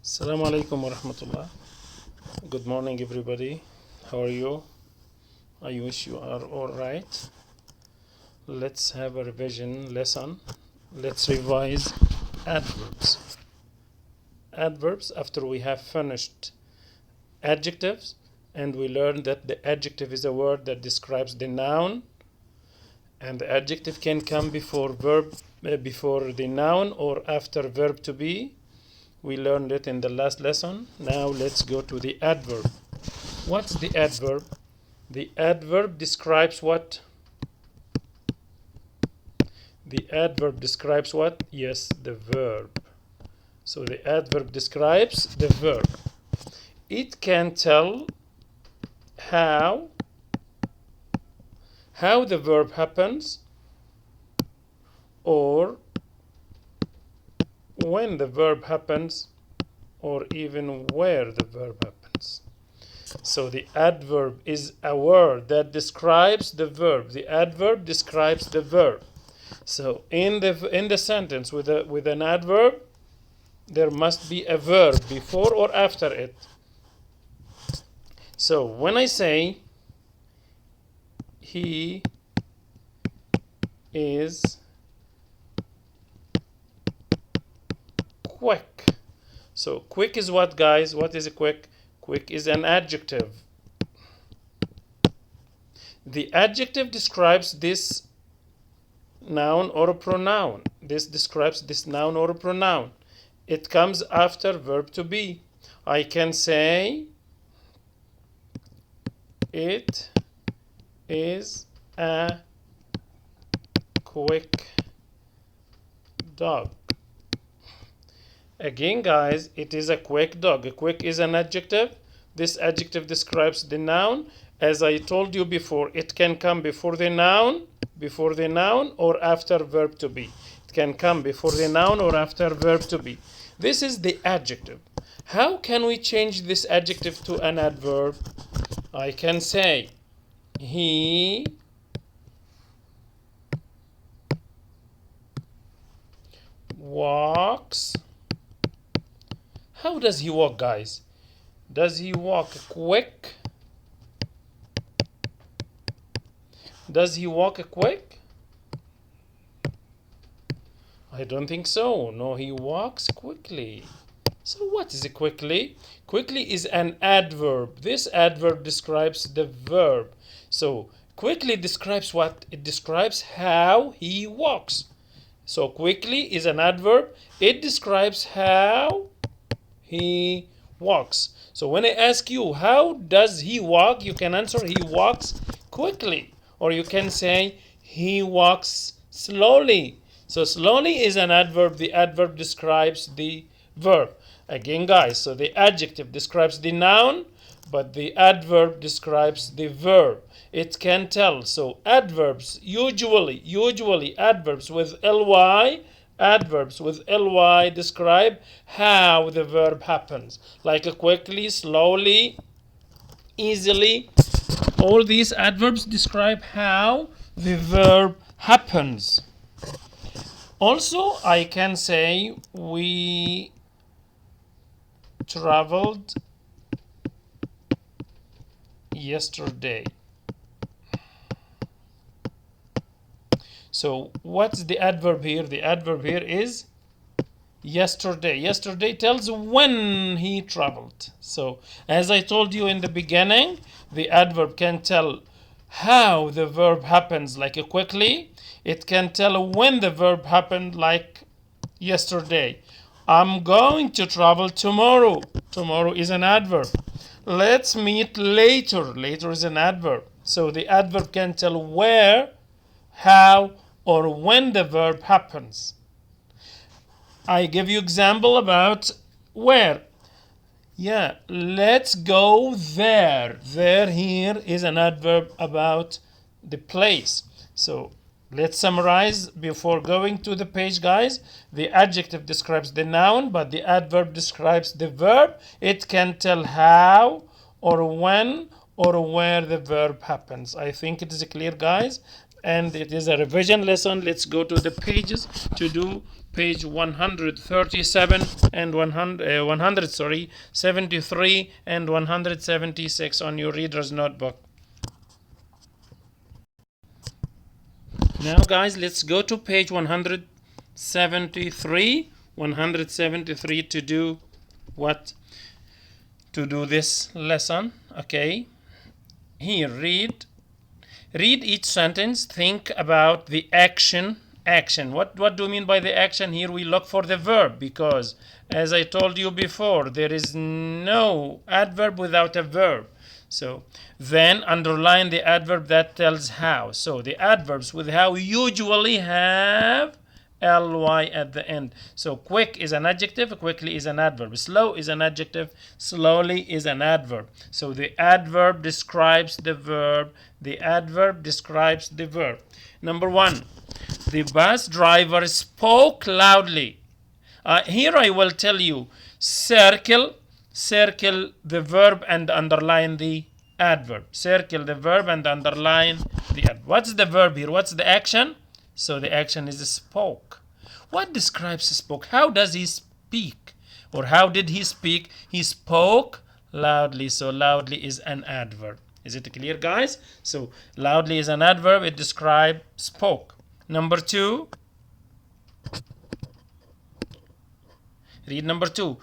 Assalamu alaikum wa rahmatullah. Good morning, everybody. How are you? I wish you are all right. Let's have a revision lesson. Let's revise adverbs. Adverbs, after we have finished adjectives, and we learned that the adjective is a word that describes the noun, and the adjective can come before before the noun or after verb to be. We learned it in the last lesson. Now let's go to the adverb. What's the adverb? The adverb describes what? The adverb describes what? Yes, the verb. So the adverb describes the verb. It can tell how the verb happens or when the verb happens or even where the verb happens. So the adverb is a word that describes the verb. The adverb describes the verb. So in the sentence with an adverb, there must be a verb before or after it. So when I say he is quick. So quick is what, guys? What is a quick? Quick is an adjective. The adjective describes this noun or a pronoun. This describes this noun or a pronoun. It comes after verb to be. I can say it is a quick dog. Again, guys, it is a quick dog. A quick is an adjective. This adjective describes the noun. As I told you before, it can come before the noun or after verb to be. It can come before the noun or after verb to be. This is the adjective. How can we change this adjective to an adverb? I can say he walks. How does he walk, guys? Does he walk quick? Does he walk quick? I don't think so. No, he walks quickly. So what is quickly? Quickly is an adverb. This adverb describes the verb. So quickly describes what? It describes how he walks. So quickly is an adverb. It describes how he walks. So when I ask you, how does he walk? You can answer, he walks quickly. Or you can say, he walks slowly. So slowly is an adverb. The adverb describes the verb. Again, guys, so the adjective describes the noun, but the adverb describes the verb. It can tell. So adverbs, usually adverbs with ly, describe how the verb happens, like quickly, slowly, easily. All these adverbs describe how the verb happens. Also, I can say we traveled yesterday. So what's the adverb here? The adverb here is yesterday. Yesterday tells when he traveled. So as I told you in the beginning, the adverb can tell how the verb happens, like quickly. It can tell when the verb happened, like yesterday. I'm going to travel tomorrow. Tomorrow is an adverb. Let's meet later. Later is an adverb. So the adverb can tell where, how, or when the verb happens. I give you example about where. Yeah, let's go there. There here is an adverb about the place. So let's summarize before going to the page, guys. The adjective describes the noun, but the adverb describes the verb. It can tell how or when or where the verb happens. I think it is clear, guys. And it is a revision lesson. Let's go to the pages to do page 137 and 73 and 176 on your reader's notebook. Now guys, let's go to page 173 to do what? To do this lesson. Okay, here read each sentence. Think about the action. What do you mean by the action? Here we look for the verb, because as I told you before, there is no adverb without a verb. So then underline the adverb that tells how. So the adverbs with how usually have ly at the end. So quick is an adjective, quickly is an adverb. Slow is an adjective, slowly is an adverb. So the adverb describes the verb. The adverb describes the verb. Number one, the bus driver spoke loudly. Here I will tell you, circle the verb and underline the adverb. Circle the verb and underline the adverb. What's the verb here? What's the action? So the action is spoke. What describes spoke? How does he speak? Or how did he speak? He spoke loudly. So loudly is an adverb. Is it clear, guys? So loudly is an adverb. It describes spoke. Number two. Read number two.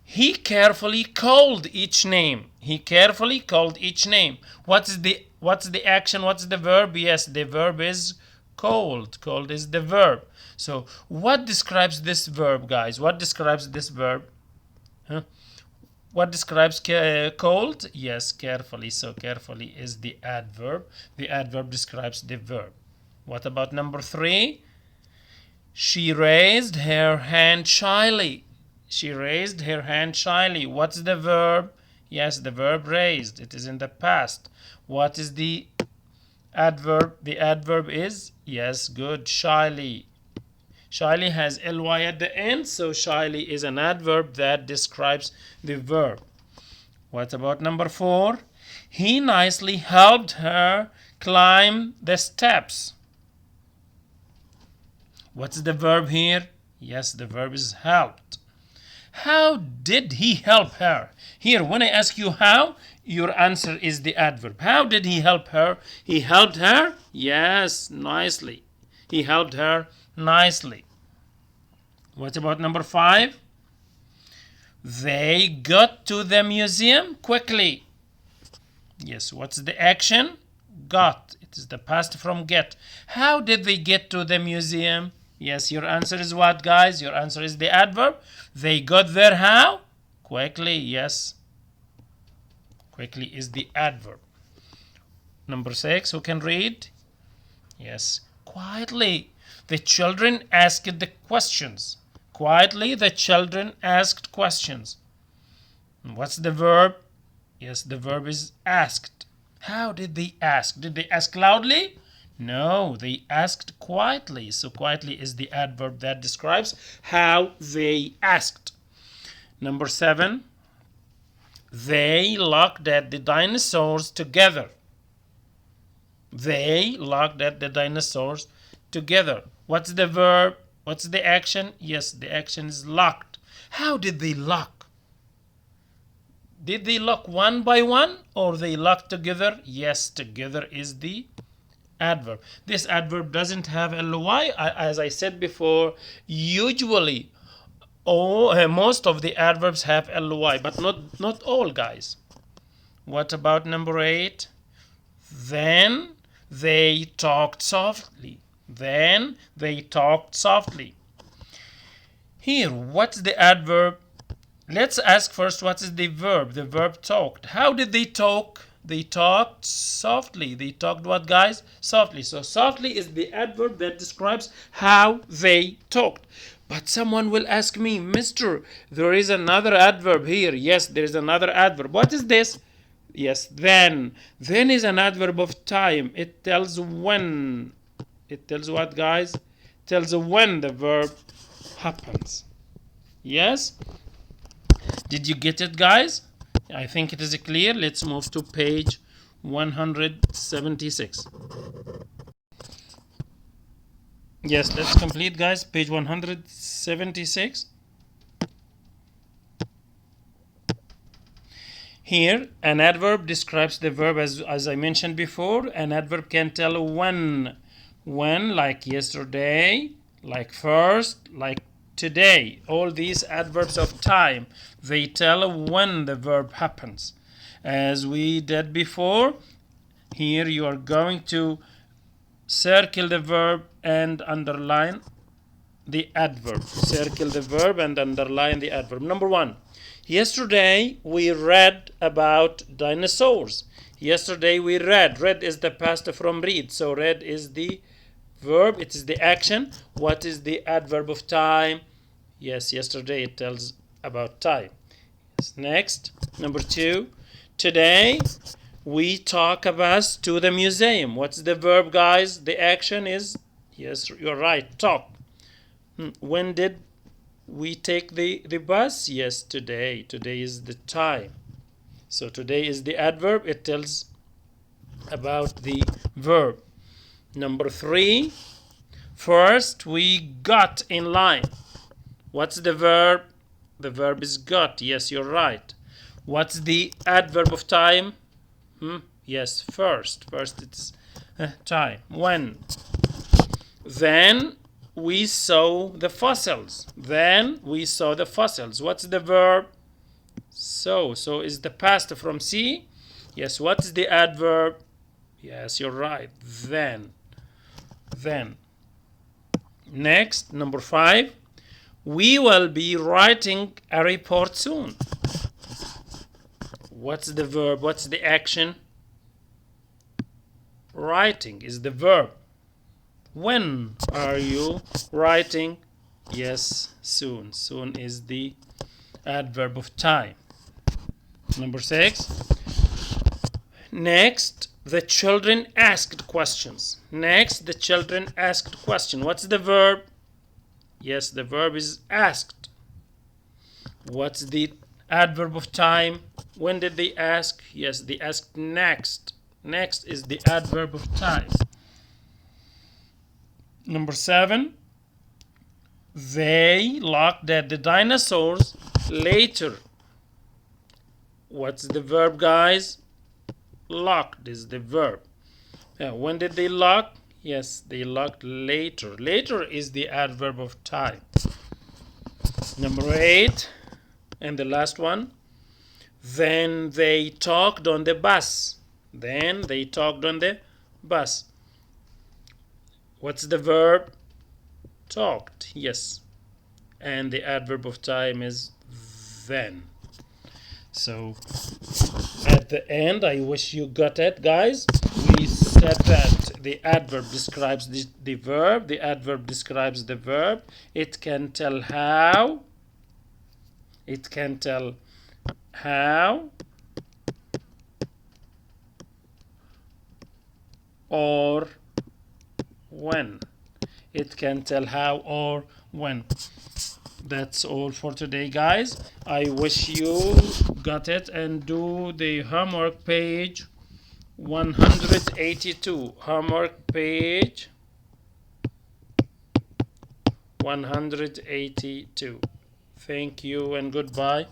He carefully called each name. He carefully called each name. What's the action? What's the verb? Yes, the verb is called. Called is the verb. So what describes this verb, guys? What describes this verb? What describes called? Yes, carefully. So carefully is the adverb. The adverb describes the verb. What about number three? She raised her hand shyly. She raised her hand shyly. What's the verb? Yes, the verb raised. It is in the past. What is the adverb? The adverb is, yes, good, shyly. Shyly has ly at the end, so shyly is an adverb that describes the verb. What about number four? He nicely helped her climb the steps. What's the verb here? Yes, the verb is helped. How did he help her? Here, when I ask you how, your answer is the adverb. How did he help her? He helped her? Yes, nicely. He helped her nicely. What about number five? They got to the museum quickly. Yes, what's the action? Got. It is the past from get. How did they get to the museum? Yes, your answer is what, guys? Your answer is the adverb. They got there how? Quickly, yes. Quickly is the adverb. Number six, who can read? Yes, quietly. The children asked the questions. Quietly, the children asked questions. What's the verb? Yes, the verb is asked. How did they ask? Did they ask loudly? No, they asked quietly. So quietly is the adverb that describes how they asked. Number seven, they looked at the dinosaurs together. They looked at the dinosaurs together. What's the verb? What's the action? Yes, the action is locked. How did they lock? Did they lock one by one or they locked together? Yes, together is the adverb. This adverb doesn't have ly. As I said before, usually most of the adverbs have ly, but not all, guys. What about number eight? Then they talked softly. Then they talked softly. Here, what's the adverb? Let's ask first what is the verb. The verb talked. How did they talk? They talked softly. They talked what, guys? Softly. So softly is the adverb that describes how they talked. But someone will ask me, Mister, there is another adverb here. Yes, there is another adverb. What is this? Yes, then. Then is an adverb of time. It tells when. It tells what, guys? It tells when the verb happens. Yes? Did you get it, guys? I think it is clear. Let's move to page 176. Yes, let's complete, guys. Page 176. Here, an adverb describes the verb as I mentioned before. An adverb can tell when. When, like yesterday, like first, like today. All these adverbs of time, they tell when the verb happens. As we did before, here you are going to circle the verb and underline the adverb. Circle the verb and underline the adverb. Number one, yesterday we read about dinosaurs. Yesterday we read. Read is the past from read. So read is the verb. It is the action. What is the adverb of time? Yes, yesterday it tells about time. Yes. Next, number two, today we talk about to the museum. What's the verb, guys? The action is, yes, you're right, talk. When did we take the bus? Yes, today. Today is the time. So today is the adverb. It tells about the verb. Number three, first we got in line. What's the verb? The verb is got. Yes, you're right. What's the adverb of time? Yes, first. First it's time. When? Then we saw the fossils. Then we saw the fossils. What's the verb? So. So is the past from see? Yes. What is the adverb? Yes, you're right. Then. Then. Next, number five. We will be writing a report soon. What's the verb? What's the action? Writing is the verb. When are you writing? Yes, soon. Soon is the adverb of time. Number six. Next, the children asked questions. Next, the children asked question. What's the verb? Yes, the verb is asked. What's the adverb of time? When did they ask? Yes, they asked next. Next is the adverb of time. Number seven, they looked at the dinosaurs later. What's the verb, guys? Looked is the verb. When did they look? Yes, they looked later. Later is the adverb of time. Number eight, and the last one, then they talked on the bus. Then they talked on the bus. What's the verb? Talked, yes. And the adverb of time is then. So at the end, I wish you got it, guys. We said that the adverb describes the verb. The adverb describes the verb. It can tell how. It can tell how or when. It can tell how or when. That's all for today, guys. I wish you got it, and do the homework page 182. Homework page 182. Thank you and goodbye.